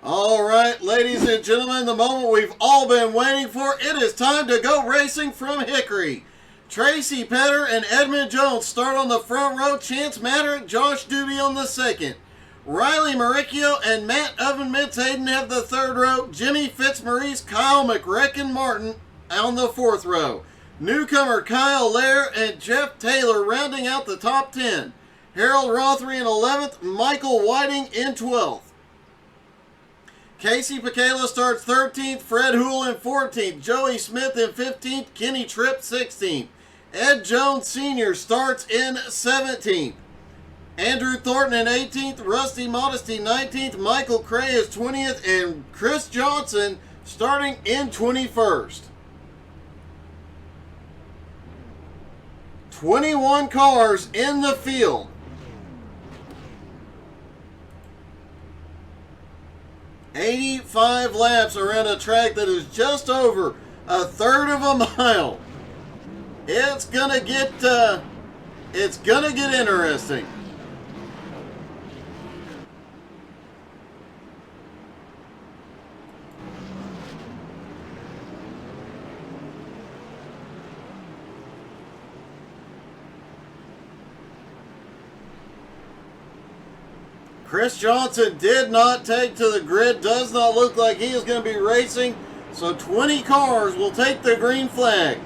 All right, ladies and gentlemen, the moment we've all been waiting for. It is time to go racing from Hickory. Tracy Petter and Edmund Jones start on the front row. Chance Maderick, Josh Doobie on the second. Riley Maricchio and Matt Oven-Mitz-Hayden have the third row. Jimmy Fitzmaurice, Kyle McRecken-Martin on the fourth row. Newcomer Kyle Lair and Jeff Taylor rounding out the top 10. Harold Rothery in 11th, Michael Whiting in 12th. Casey Pacala starts 13th, Fred Houle in 14th, Joey Smith in 15th, Kenny Tripp 16th. Ed Jones Sr. starts in 17th. Andrew Thornton in 18th, Rusty Modesty 19th, Michael Cray is 20th, and Chris Johnson starting in 21st. 21 cars in the field. $85 laps around a track that is just over a third of a mile. It's gonna get interesting. Chris Johnson did not take to the grid. Does not look like he is going to be racing. So 20 cars will take the green flag.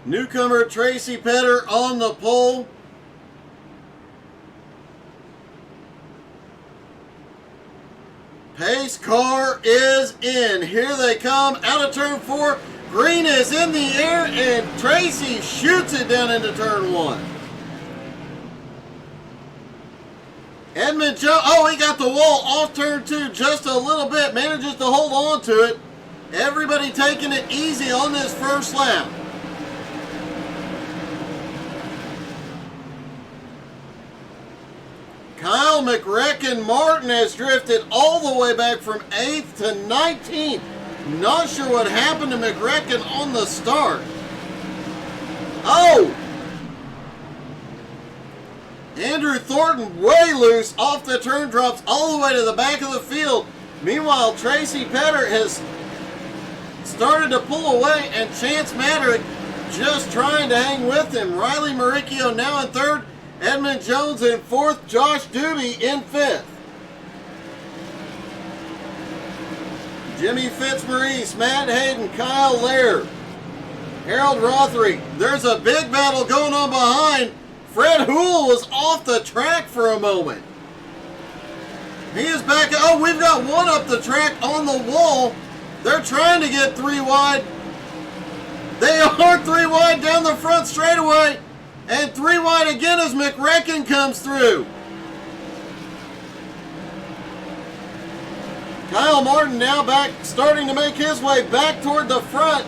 Newcomer Tracy Petter on the pole. Pace car is in. Here they come out of turn 4. Green is in the air and Tracy shoots it down into turn 1. Edmund Jones, he got the wall off turn 2 just a little bit. Manages to hold on to it. Everybody taking it easy on this first lap. Kyle McRecken-Martin has drifted all the way back from 8th to 19th. Not sure what happened to McRecken on the start. Andrew Thornton way loose off the turn, drops all the way to the back of the field. Meanwhile, Tracy Petter has started to pull away, and Chance Maderick just trying to hang with him. Riley Maricchio now in 3rd. Edmund Jones in 4th, Josh Doobie in 5th. Jimmy Fitzmaurice, Matt Hayden, Kyle Lair, Harold Rothery. There's a big battle going on behind. Fred Houle was off the track for a moment. He is back. We've got one up the track on the wall. They're trying to get 3 wide. They are 3 wide down the front straightaway. And 3 wide again as McRecken comes through. Kyle Martin now back, starting to make his way back toward the front.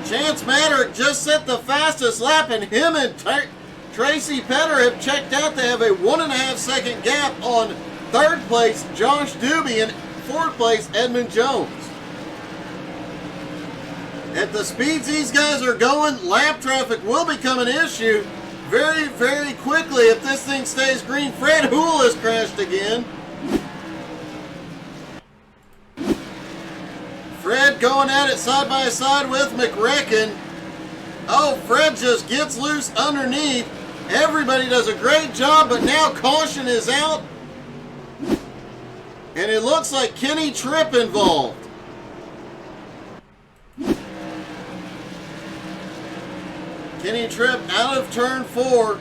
Chance Maderick just set the fastest lap, and him and Tracy Petter have checked out. They have a 1.5 second gap on 3rd place, Josh Doobie, and 4th place, Edmund Jones. At the speeds these guys are going, lap traffic will become an issue very, very quickly if this thing stays green. Fred Houle has crashed again. Fred going at it side by side with McRecken. Fred just gets loose underneath. Everybody does a great job, but now caution is out. And it looks like Kenny Tripp involved. Kenny Tripp out of turn 4,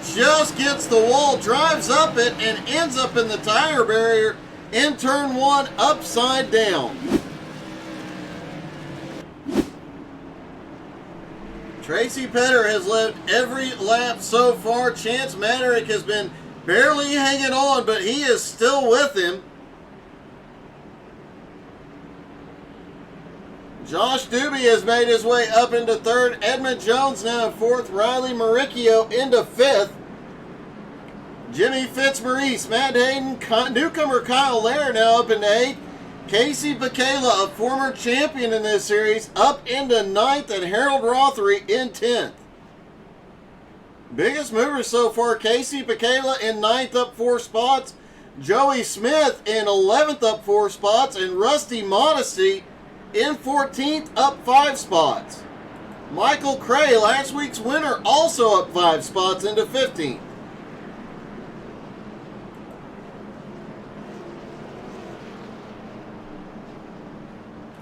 just gets the wall, drives up it, and ends up in the tire barrier in turn 1 upside down. Tracy Petter has led every lap so far. Chance Maderick has been barely hanging on, but he is still with him. Josh Doobie has made his way up into 3rd. Edmund Jones now in 4th. Riley Maricchio into 5th. Jimmy Fitzmaurice, Matt Hayden, newcomer Kyle Lair now up into 8th. Casey Bacala, a former champion in this series, up into 9th, and Harold Rothery in 10th. Biggest movers so far, Casey Bacala in 9th, up 4 spots. Joey Smith in 11th, up 4 spots. And Rusty Modesty in 14th, up 5 spots. Michael Cray, last week's winner, also up 5 spots into 15th.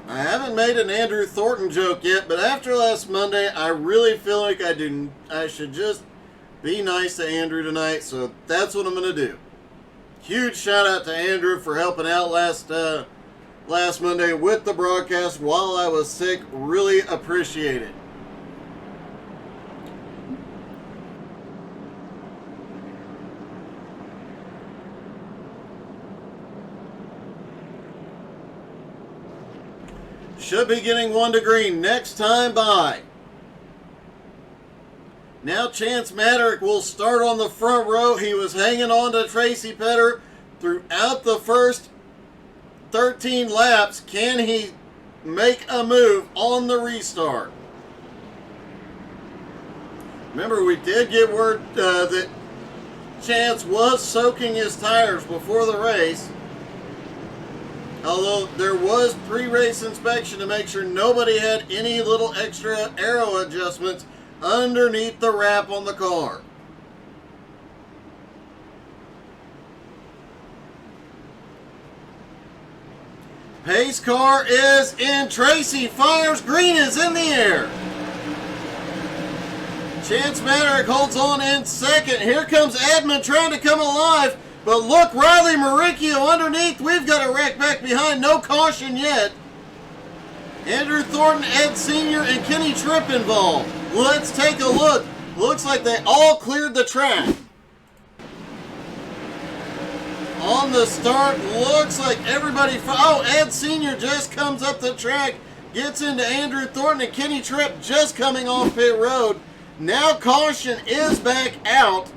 I haven't made an Andrew Thornton joke yet, but after last Monday, I really feel like I should just be nice to Andrew tonight, so that's what I'm going to do. Huge shout out to Andrew for helping out last Monday with the broadcast while I was sick. Really appreciate it. Should be getting 1 to green next time by. Now Chance Maddock will start on the front row. He was hanging on to Tracy Petter throughout the first 13 laps. Can he make a move on the restart? Remember, we did get word that Chance was soaking his tires before the race. Although there was pre-race inspection to make sure nobody had any little extra aero adjustments underneath the wrap on the car. Pace car is in. Tracy fires. Green is in the air. Chance Maddock holds on in second. Here comes Edmund trying to come alive. But look, Riley Maricchio underneath. We've got a wreck back behind. No caution yet. Andrew Thornton, Ed Sr., and Kenny Tripp involved. Let's take a look. Looks like they all cleared the track. On the start, looks like everybody... Oh, Ed Sr. just comes up the track. Gets into Andrew Thornton, and Kenny Tripp just coming off pit road. Now caution is back out.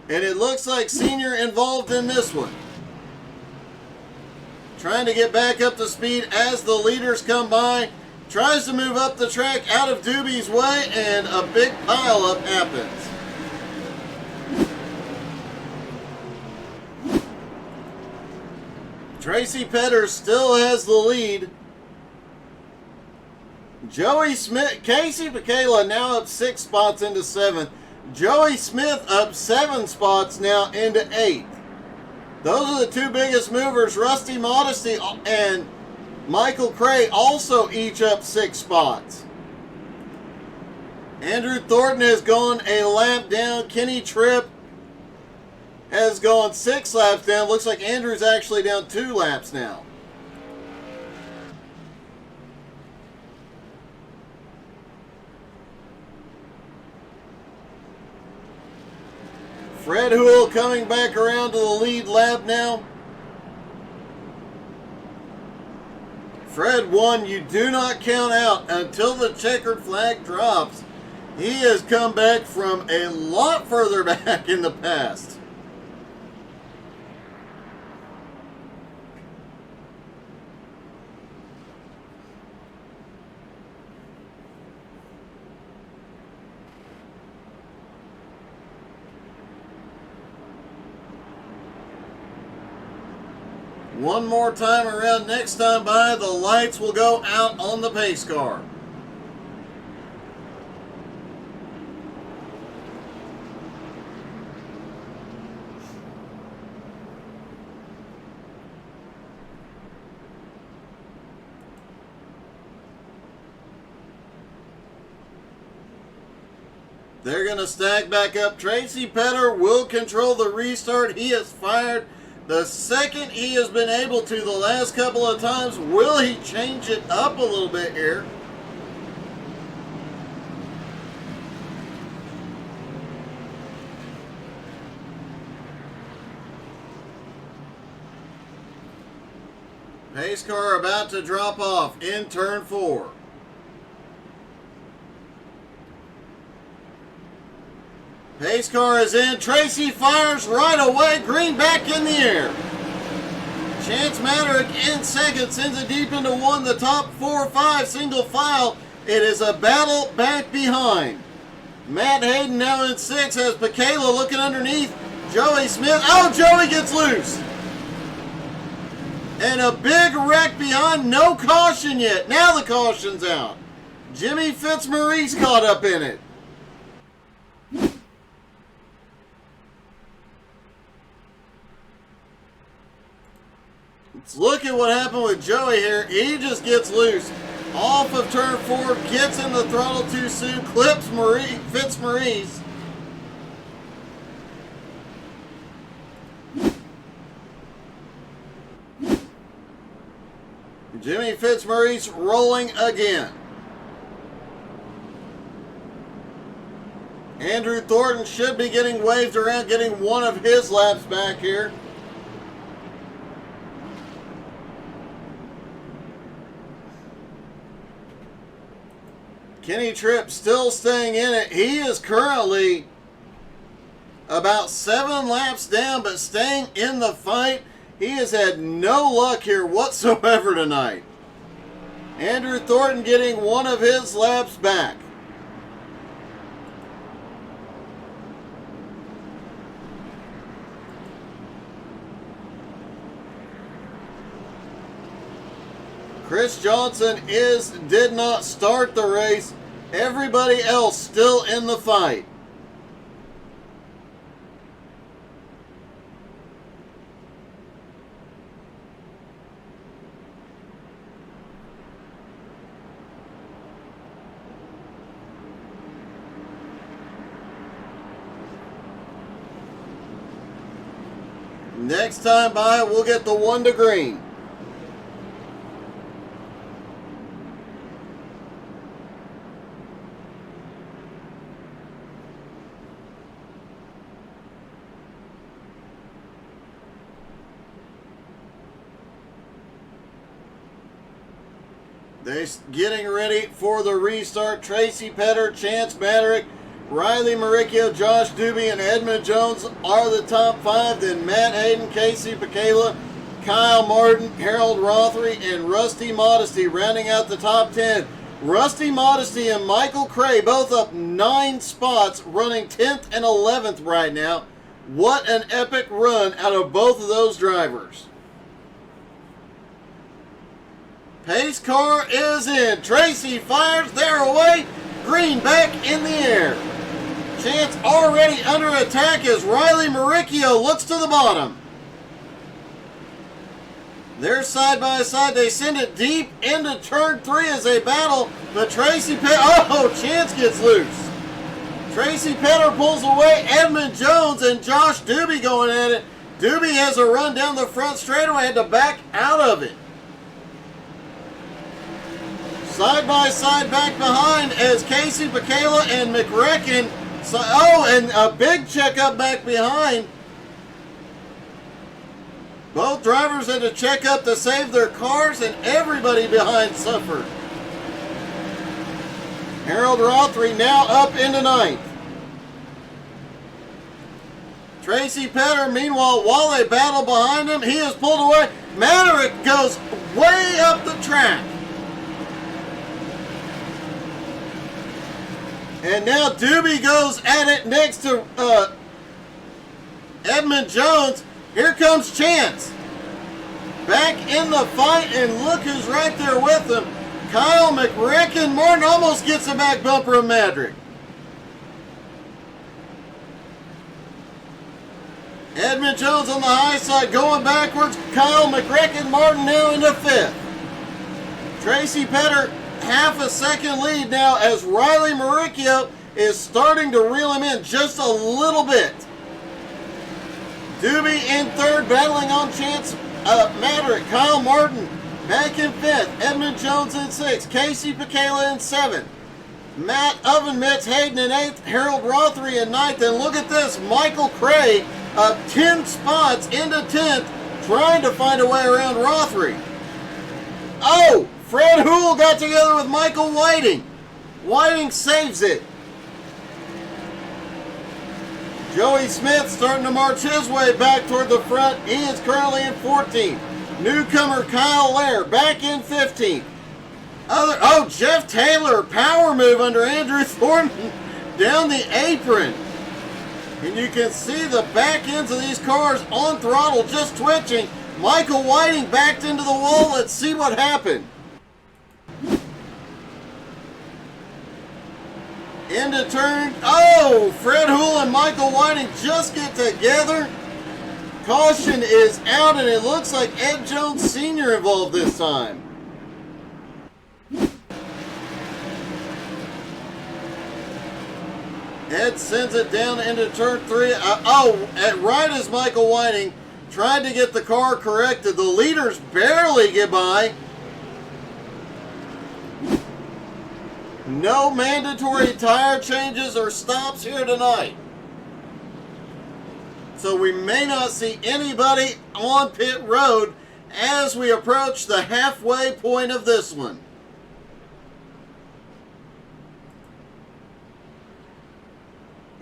And it looks like Senior involved in this one. Trying to get back up to speed as the leaders come by. Tries to move up the track out of Doobie's way, and a big pileup happens. Tracy Petter still has the lead. Joey Smith, Casey Bacala now up 6 spots into 7th. Joey Smith up 7 spots now into 8th. Those are the 2 biggest movers. Rusty Modesty and Michael Cray also each up 6 spots. Andrew Thornton has gone a lap down. Kenny Tripp has gone 6 laps down. Looks like Andrew's actually down 2 laps now. Fred Houle coming back around to the lead lap now. Fred 1, you do not count out until the checkered flag drops. He has come back from a lot further back in the past. One more time around next time by, the lights will go out on the pace car. They're going to stack back up. Tracy Petter will control the restart. He has fired the second he has been able to the last couple of times. Will he change it up a little bit here? Pace car about to drop off in turn 4. Pace car is in. Tracy fires right away. Green back in the air. Chance Madrick in second, sends it deep into one. The top 4 or 5 single file. It is a battle back behind. Matt Hayden now in 6, has Pekala looking underneath. Joey Smith. Oh, Joey gets loose. And a big wreck behind. No caution yet. Now the caution's out. Jimmy Fitzmaurice caught up in it. Let's look at what happened with Joey here. He just gets loose. Off of turn 4, gets in the throttle too soon, clips Fitzmaurice. Jimmy Fitzmaurice rolling again. Andrew Thornton should be getting waved around, getting one of his laps back here. Kenny Tripp still staying in it. He is currently about 7 laps down, but staying in the fight. He has had no luck here whatsoever tonight. Andrew Thornton getting one of his laps back. Chris Johnson did not start the race. Everybody else still in the fight. Next time by, we'll get the 1 to green. They're getting ready for the restart. Tracy Petter, Chance Madrick, Riley Maricchio, Josh Doobie, and Edmund Jones are the top 5. Then Matt Hayden, Casey Pekala, Kyle Martin, Harold Rothery, and Rusty Modesty rounding out the top 10. Rusty Modesty and Michael Cray both up 9 spots, running 10th and 11th right now. What an epic run out of both of those drivers. Pace car is in. Tracy fires. They're away. Green back in the air. Chance already under attack as Riley Maricchio looks to the bottom. They're side by side. They send it deep into turn 3 as they battle. But Tracy Petter, Chance gets loose. Tracy Petter pulls away. Edmund Jones and Josh Doobie going at it. Doobie has a run down the front straightaway, had to back out of it. Side by side back behind as Casey Pekala and McRecken. And a big checkup back behind. Both drivers had to check up to save their cars, and everybody behind suffered. Harold Rothery now up into 9th. Tracy Petter, meanwhile, while they battle behind him, he is pulled away. Madrick goes way up the track. And now Doobie goes at it next to Edmund Jones. Here comes Chance. Back in the fight, and look who's right there with him. Kyle McRecken. Martin almost gets the back bumper of Madrick. Edmund Jones on the high side going backwards. Kyle McRecken. Martin now into 5th. Tracy Petter half a second lead now as Riley Maricchio is starting to reel him in just a little bit. Doobie in 3rd, battling on Chance Madrick. Kyle Martin back in 5th. Edmund Jones in 6th. Casey Pekala in 7th. Matt Ovenmitz, Hayden in 8th. Harold Rothery in 9th. And look at this, Michael Cray up 10 spots into 10th, trying to find a way around Rothery. Oh! Fred Houle got together with Michael Whiting. Whiting saves it. Joey Smith starting to march his way back toward the front. He is currently in 14th. Newcomer Kyle Lair back in 15th. Jeff Taylor, power move under Andrew Thornton down the apron. And you can see the back ends of these cars on throttle just twitching. Michael Whiting backed into the wall. Let's see what happened. Into turn. Oh, Fred Hool and Michael Whiting just get together. Caution is out, and it looks like Ed Jones Sr. involved this time. Ed sends it down into turn 3. Right as Michael Whiting tried to get the car corrected, the leaders barely get by. No mandatory tire changes or stops here tonight. So we may not see anybody on pit road as we approach the halfway point of this one.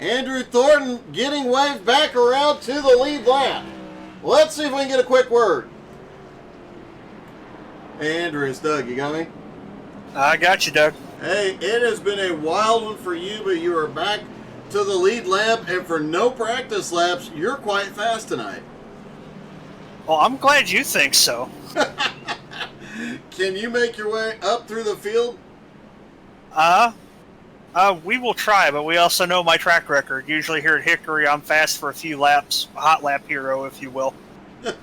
Andrew Thornton getting waved back around to the lead lap. Let's see if we can get a quick word. Hey, Andrew, it's Doug. You got me? I got you, Doug. Hey, it has been a wild one for you, but you are back to the lead lap, and for no practice laps, you're quite fast tonight. Well, I'm glad you think so. Can you make your way up through the field? We will try, but we also know my track record. Usually here at Hickory, I'm fast for a few laps, a hot lap hero, if you will,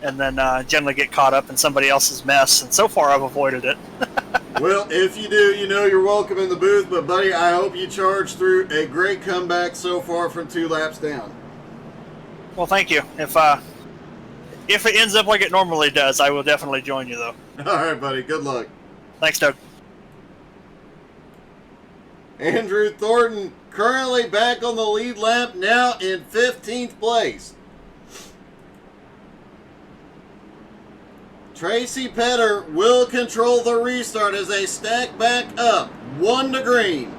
and then generally get caught up in somebody else's mess, and so far I've avoided it. Well, if you do, you know you're welcome in the booth, but buddy, I hope you charge through a great comeback so far from 2 laps down. Well, thank you. If it ends up like it normally does, I will definitely join you, though. All right, buddy. Good luck. Thanks, Doug. Andrew Thornton currently back on the lead lap, now in 15th place. Tracy Petter will control the restart as they stack back up 1 to green.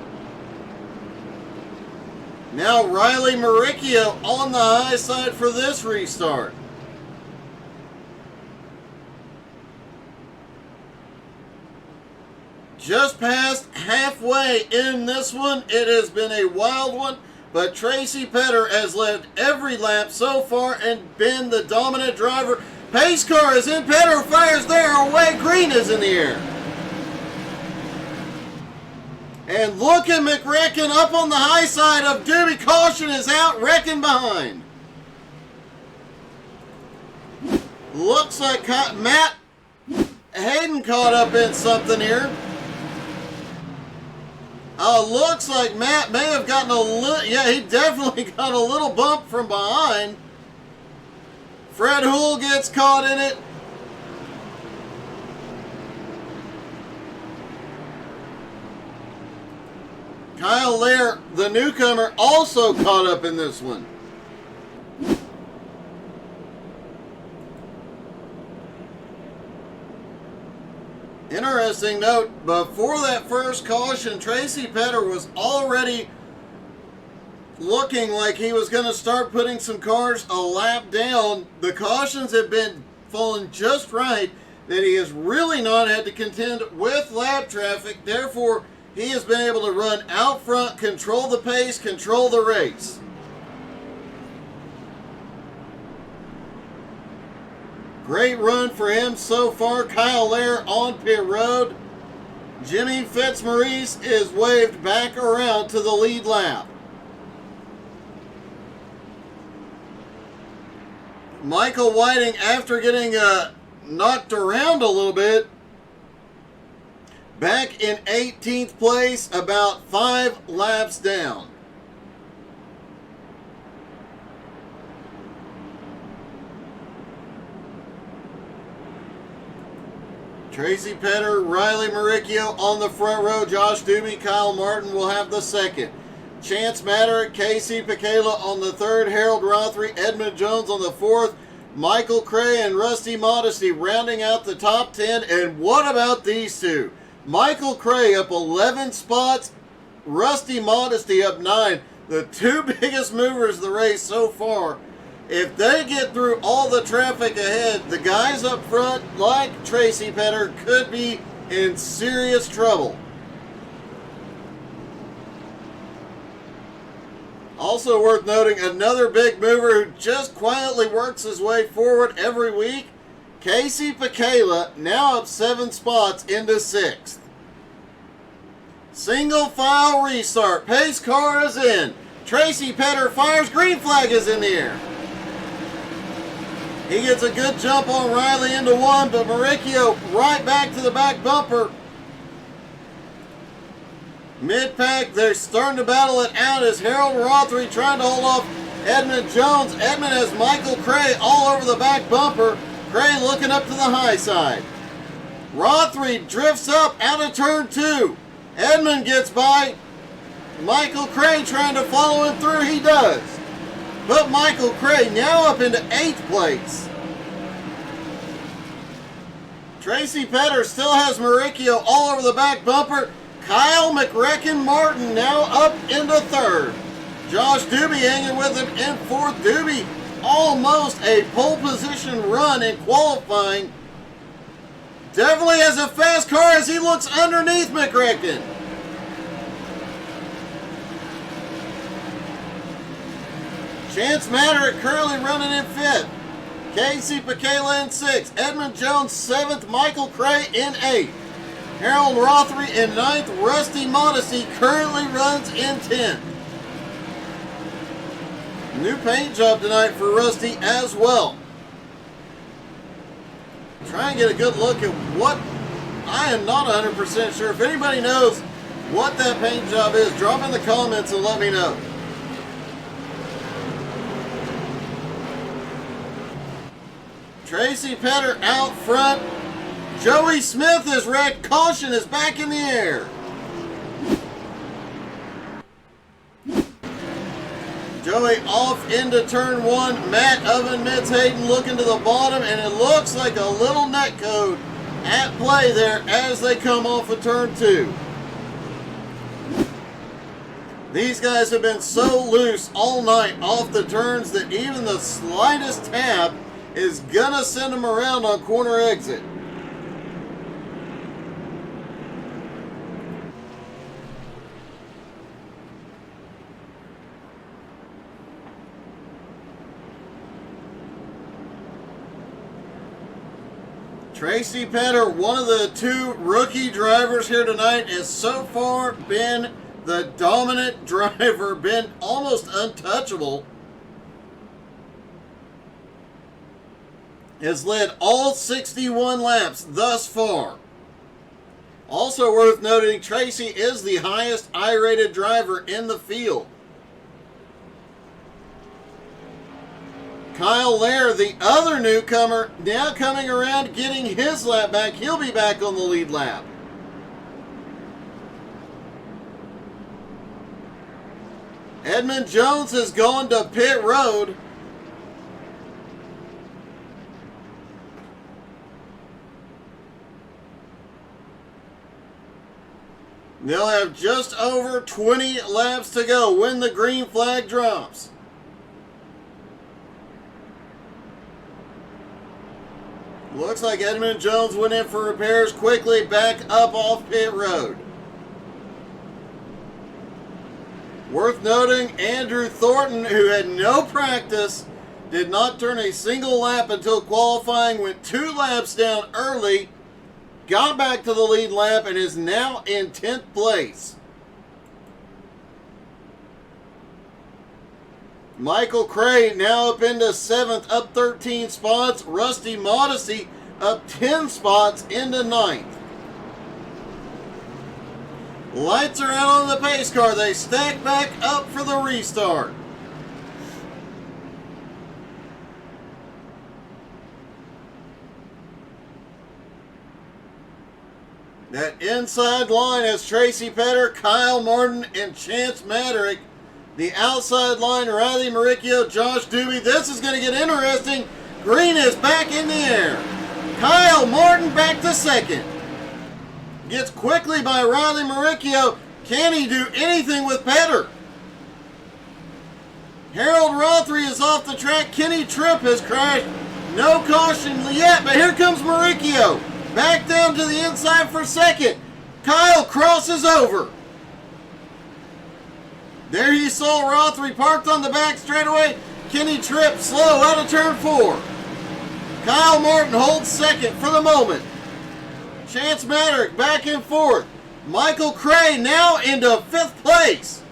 Now Riley Maricchio on the high side for this restart. Just past halfway in this one. It has been a wild one, but Tracy Petter has led every lap so far and been the dominant driver. Pace car is in. Petter fires there away. Green is in the air. And look at McRecken up on the high side of Doobie. Caution is out. Reckon behind. Looks like Matt Hayden caught up in something here. Looks like Matt may have gotten a little... Yeah, he definitely got a little bump from behind. Fred Hool gets caught in it. Kyle Lair, the newcomer, also caught up in this one. Interesting note, before that first caution, Tracy Petter was already looking like he was going to start putting some cars a lap down. The cautions have been falling just right that he has really not had to contend with lap traffic. Therefore, he has been able to run out front, control the pace, control the race. Great run for him so far. Kyle Lair on pit road. Jimmy Fitzmaurice is waved back around to the lead lap. Michael Whiting, after getting knocked around a little bit, back in 18th place, about 5 laps down. Tracy Petter, Riley Maricchio on the front row. Josh Doobie, Kyle Martin will have the second. Chance Maderick, Casey Pekela on the third. Harold Rothery, Edmund Jones on the fourth. Michael Cray and Rusty Modesty rounding out the top 10. And what about these two? Michael Cray up 11 spots. Rusty Modesty up 9. The two biggest movers of the race so far If they get through all the traffic ahead, the guys up front, like Tracy Petter, could be in serious trouble. Also worth noting, another big mover who just quietly works his way forward every week, Casey Pekela, now up 7 spots into 6th. Single file restart. Pace car is in. Tracy Petter fires. Green flag is in the air. He gets a good jump on Riley into 1, but Mauricio right back to the back bumper. Mid-pack, they're starting to battle it out as Harold Rothery trying to hold off Edmund Jones. Edmund has Michael Cray all over the back bumper. Cray looking up to the high side. Rothery drifts up out of turn 2. Edmund gets by. Michael Cray trying to follow him through. He does. But Michael Cray now up into 8th place. Tracy Petter still has Mauricio all over the back bumper. Kyle McRecken-Martin now up into 3rd. Josh Doobie hanging with him in 4th. Doobie almost a pole position run in qualifying. Definitely has a fast car as he looks underneath McRecken. Chance Maderick currently running in 5th. Casey Pekela in 6th. Edmund Jones 7th. Michael Cray in 8th. Harold Rothery in 9th. Rusty Modesty currently runs in 10th. New paint job tonight for Rusty as well. Try and get a good look at what I am not 100% sure. If anybody knows what that paint job is, drop in the comments and let me know. Tracy Petter out front. Joey Smith is wrecked. Caution is back in the air. Joey off into turn 1. Matt Oven Mitz Hayden looking to the bottom, and it looks like a little net code at play there as they come off of turn 2. These guys have been so loose all night off the turns that even the slightest tab is gonna send them around on corner exit. Tracy Petter, one of the 2 rookie drivers here tonight, has so far been the dominant driver, been almost untouchable. Has led all 61 laps thus far. Also worth noting, Tracy is the highest I-rated driver in the field. Kyle Lair, the other newcomer, now coming around getting his lap back. He'll be back on the lead lap. Edmund Jones has gone to pit road. They'll have just over 20 laps to go when the green flag drops. Looks like Edmund Jones went in for repairs quickly, back up off pit road. Worth noting, Andrew Thornton, who had no practice, did not turn a single lap until qualifying, went 2 laps down early, got back to the lead lap, and is now in 10th place. Michael Cray now up into 7th, up 13 spots. Rusty Modesty up 10 spots into 9th. Lights are out on the pace car. They stack back up for the restart. That inside line has Tracy Petter, Kyle Martin, and Chance Maderick. The outside line, Riley Mauricio, Josh Doobie. This is going to get interesting. Green is back in the air. Kyle Martin back to 2nd. Gets quickly by Riley Mauricio. Can he do anything with Petter? Harold Rothery is off the track. Kenny Tripp has crashed. No caution yet, but here comes Maricchio. Back down to the inside for second. Kyle crosses over. There he saw Rothery parked on the back straightaway. Kenny Tripp slow out of turn 4. Kyle Martin holds second for the moment. Chance Maddock back and forth. Michael Cray now into 5th place.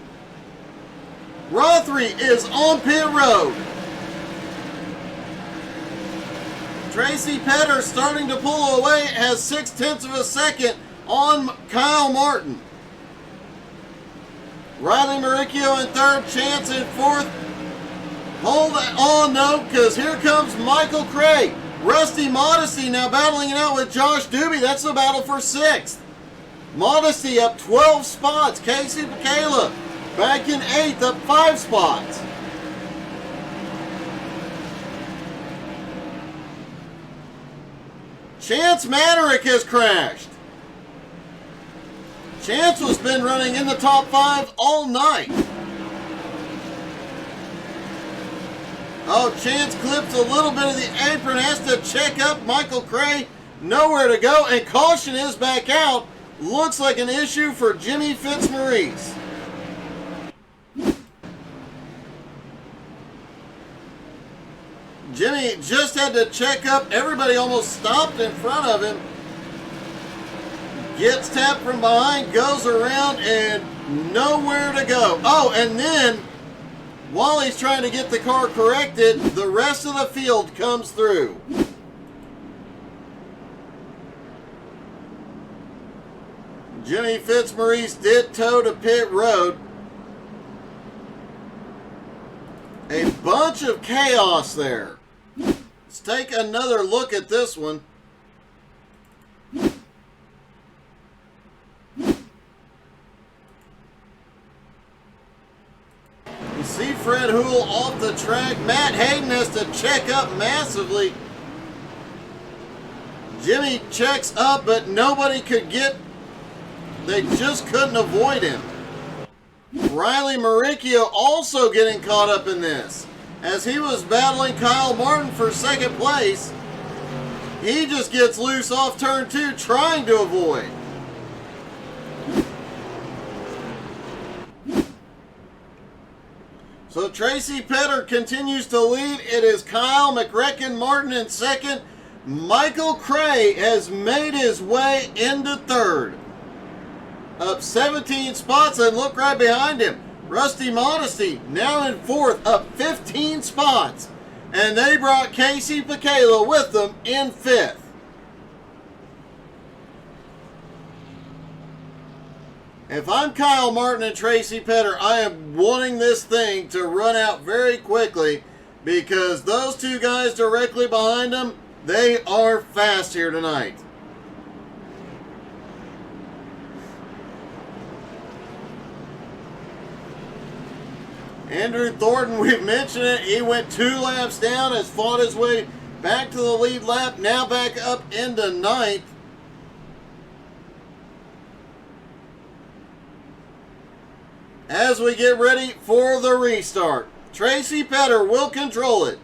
Rothery is on pit road. Tracy Petter starting to pull away, has 0.6 of a second on Kyle Martin. Riley Maricchio in 3rd, Chance in 4th. Hold on though, because here comes Michael Cray. Rusty Modesty now battling it out with Josh Doobie. That's the battle for 6th. Modesty up 12 spots. Casey Michaela back in 8th, up 5 spots. Chance Maderick has crashed. Chance has been running in the top 5 all night. Oh, Chance clips a little bit of the apron, has to check up Michael Cray. Nowhere to go, and caution is back out. Looks like an issue for Jimmy Fitzmaurice. Jimmy just had to check up. Everybody almost stopped in front of him. Gets tapped from behind, goes around, and nowhere to go. Oh, and then while he's trying to get the car corrected, the rest of the field comes through. Jimmy Fitzmaurice did tow to pit road. A bunch of chaos there. Let's take another look at this one. You see Fred Houle off the track. Matt Hayden has to check up massively. Jimmy checks up, but nobody could get. They just couldn't avoid him. Riley Maricchio also getting caught up in this. As he was battling Kyle Martin for 2nd place, he just gets loose off turn 2 trying to avoid. So Tracy Petter continues to lead. It is Kyle McRecken Martin in 2nd. Michael Cray has made his way into 3rd. Up 17 spots, and look right behind him. Rusty Modesty now in 4th, up 15 spots. And they brought Casey Michaela with them in 5th. If I'm Kyle Martin and Tracy Petter, I am wanting this thing to run out very quickly, because those two guys directly behind them, they are fast here tonight. Andrew Thornton, we've mentioned it. He went 2 laps down, has fought his way back to the lead lap, now back up into 9th. As we get ready for the restart, Tracy Petter will control it.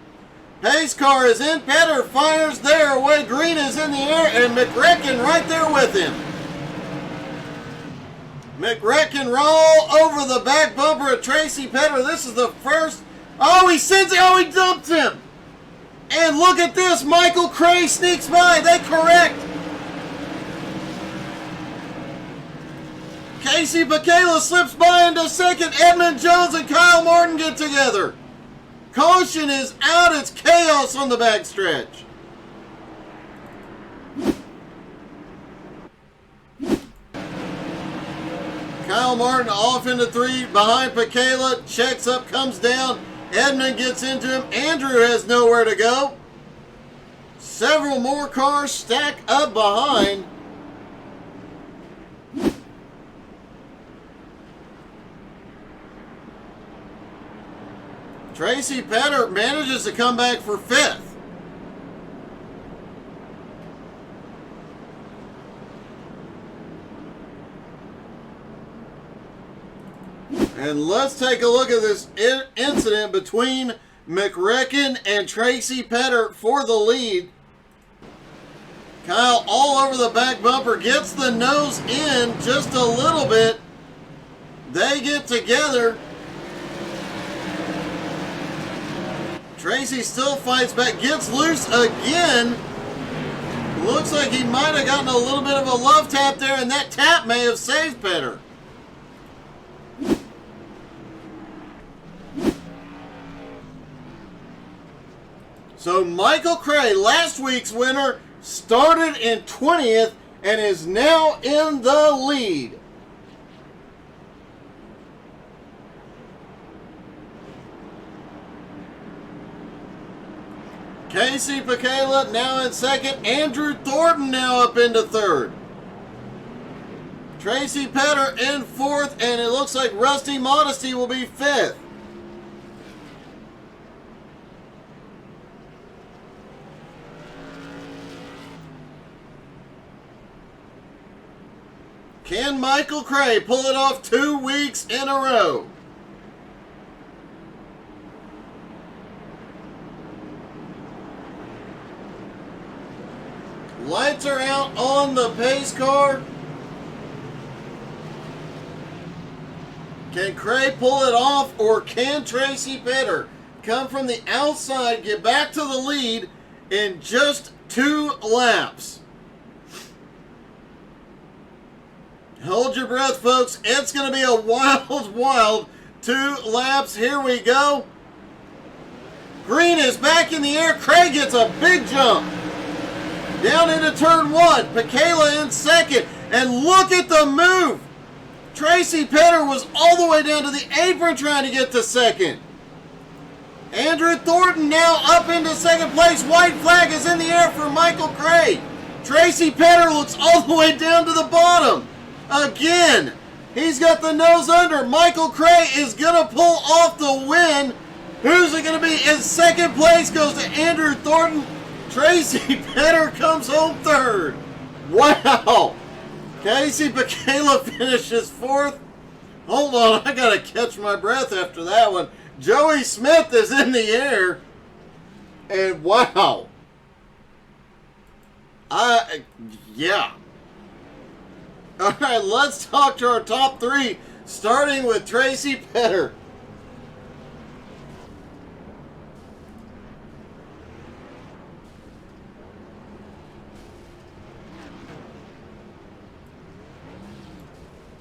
Pace car is in. Petter fires there away. Green is in the air, and McRecken right there with him. McRecken roll over the back bumper of Tracy Petter. This is the first. Oh, he sends it. Oh, he dumped him. And look at this. Michael Cray sneaks by. They correct. Casey Michaela slips by into 2nd. Edmund Jones and Kyle Martin get together. Caution is out. It's chaos on the backstretch. Kyle Martin off into 3 behind Michaela. Checks up, comes down. Edmund gets into him. Andrew has nowhere to go. Several more cars stack up behind. Tracy Petter manages to come back for 5th. And let's take a look at this incident between McRecken and Tracy Petter for the lead. Kyle all over the back bumper, gets the nose in just a little bit. They get together. Tracy still fights back, gets loose again. Looks like he might have gotten a little bit of a love tap there, and that tap may have saved Petter. So Michael Cray, last week's winner, started in 20th and is now in the lead. Casey Pacala now in second. Andrew Thornton now up into third. Tracy Petter in fourth, and it looks like Rusty Modesty will be fifth. Can Michael Cray pull it off 2 weeks in a row? Lights are out on the pace car. Can Cray pull it off, or can Tracy Petter come from the outside, get back to the lead in just 2 laps? Hold your breath, folks. It's going to be a wild 2 laps. Here we go. Green is back in the air. Cray gets a big jump. Down into turn 1. Pacala in second. And look at the move. Tracy Petter was all the way down to the apron trying to get to second. Andrew Thornton now up into second place. White flag is in the air for Michael Cray. Tracy Petter looks all the way down to the bottom. Again, he's got the nose under. Michael Cray is going to pull off the win. Who's it going to be? In second place goes to Andrew Thornton. Tracy Petter comes home third. Wow. Casey Pacala finishes fourth. Hold on, I got to catch my breath after that one. Joey Smith is in the air. And wow. Yeah. All right, let's talk to our top 3, starting with Tracy Petter.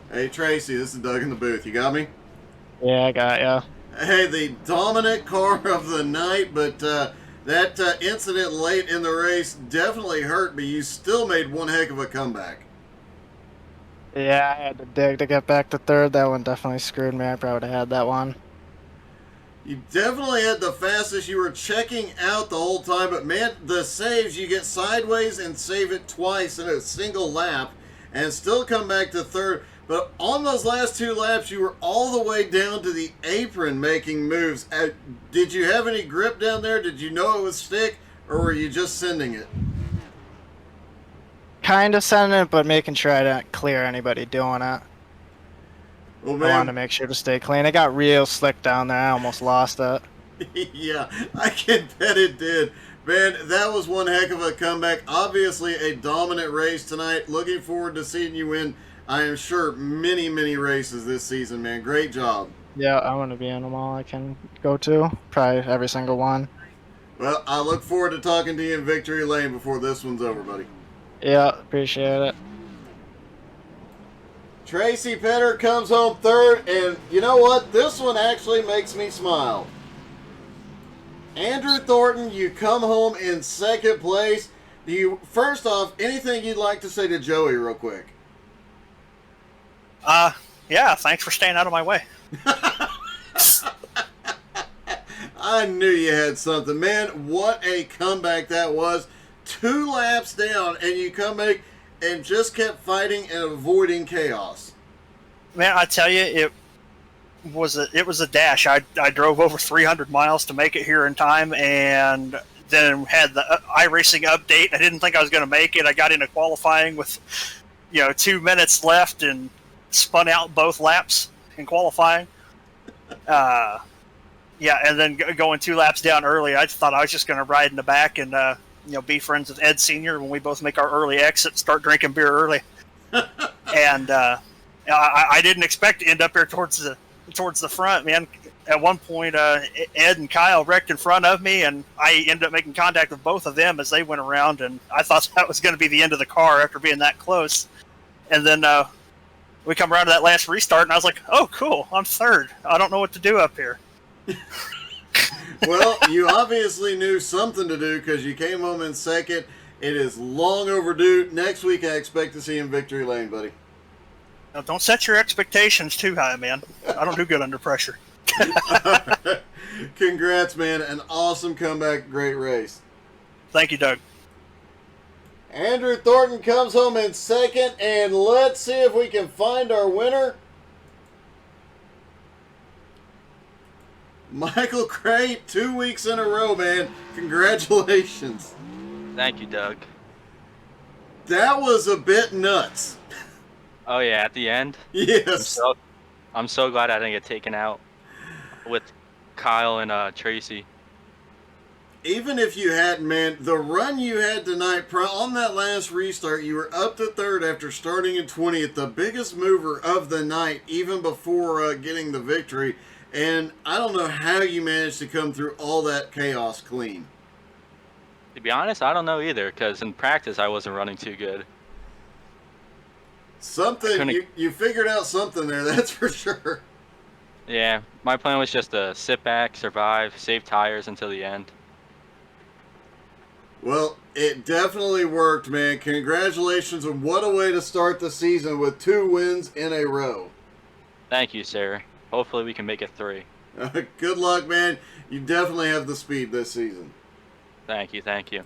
Hey, Tracy, this is Doug in the booth. You got me? Yeah, I got ya. Hey, the dominant car of the night, but that incident late in the race definitely hurt, but you still made one heck of a comeback. Yeah, I had to dig to get back to third. That one definitely screwed me. I probably would have had that one. You definitely had the fastest. You were checking out the whole time, but man, the saves, you get sideways and save it twice in a single lap and still come back to third. But on those last 2 laps, you were all the way down to the apron making moves. Did you have any grip down there? Did you know it was stick, or were you just sending it? Kind of sending it, but making sure I didn't clear anybody doing it. Well, I man, wanted to make sure to stay clean. It got real slick down there. I almost lost it. Yeah, I can bet it did. Man, that was one heck of a comeback. Obviously, a dominant race tonight. Looking forward to seeing you win, I am sure, many races this season, man. Great job. Yeah, I want to be in them all I can go to. Probably every single one. Well, I look forward to talking to you in Victory Lane before this one's over, buddy. Yeah, appreciate it. Tracy Petter comes home third, and you know what? This one actually makes me smile. Andrew Thornton, you come home in second place. First off, anything you'd like to say to Joey real quick? Yeah, thanks for staying out of my way. I knew you had something. Man, what a comeback that was. 2 laps down, and you come back and just kept fighting and avoiding chaos. Man, I tell you, it was a dash. I drove over 300 miles to make it here in time, and then had the iRacing update. I didn't think I was going to make it. I got into qualifying with 2 minutes left and spun out both laps in qualifying. Yeah, and then going 2 laps down early, I thought I was just going to ride in the back and be friends with Ed Senior when we both make our early exit and start drinking beer early. And I didn't expect to end up here towards the front, man. At one point, Ed and Kyle wrecked in front of me, and I ended up making contact with both of them as they went around, and I thought that was going to be the end of the car after being that close. And then we come around to that last restart, and I was like, oh, cool, I'm third. I don't know what to do up here. Well, you obviously knew something to do because you came home in second. It is long overdue. Next week, I expect to see you in victory lane, buddy. Now, don't set your expectations too high, man. I don't do good under pressure. Congrats, man. An awesome comeback. Great race. Thank you, Doug. Andrew Thornton comes home in second, and let's see if we can find our winner. Michael Cray, 2 weeks in a row, man. Congratulations. Thank you, Doug. That was a bit nuts. Oh yeah, at the end. Yes. I'm so glad I didn't get taken out with Kyle and Tracy. Even if you hadn't, man, the run you had tonight on that last restart, you were up to third after starting in 20th, the biggest mover of the night, even before getting the victory. And I don't know how you managed to come through all that chaos clean. To be honest, I don't know either, because in practice I wasn't running too good. Something, you figured out something there, that's for sure. Yeah, my plan was just to sit back, survive, save tires until the end. Well, it definitely worked, man. Congratulations, and what a way to start the season with 2 wins in a row. Thank you, sir. Hopefully we can make it 3. Good luck, man. You definitely have the speed this season. Thank you, thank you.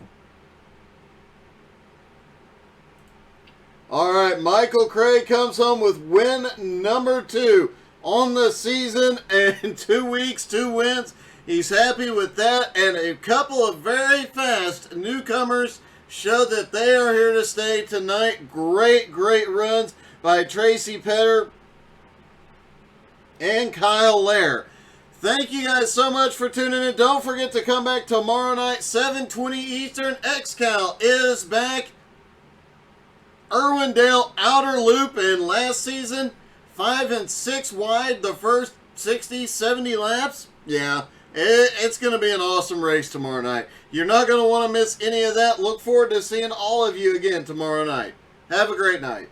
All right, Michael Craig comes home with win number 2 on the season, and 2 weeks, 2 wins. He's happy with that, and a couple of very fast newcomers show that they are here to stay tonight. Great runs by Tracy Petter and Kyle Lair. Thank you guys so much for tuning in. Don't forget to come back tomorrow night, 7:20 Eastern. XCal is back. Irwindale Outer Loop in last season, 5 and 6 wide the first 60, 70 laps. Yeah, it's going to be an awesome race tomorrow night. You're not going to want to miss any of that. Look forward to seeing all of you again tomorrow night. Have a great night.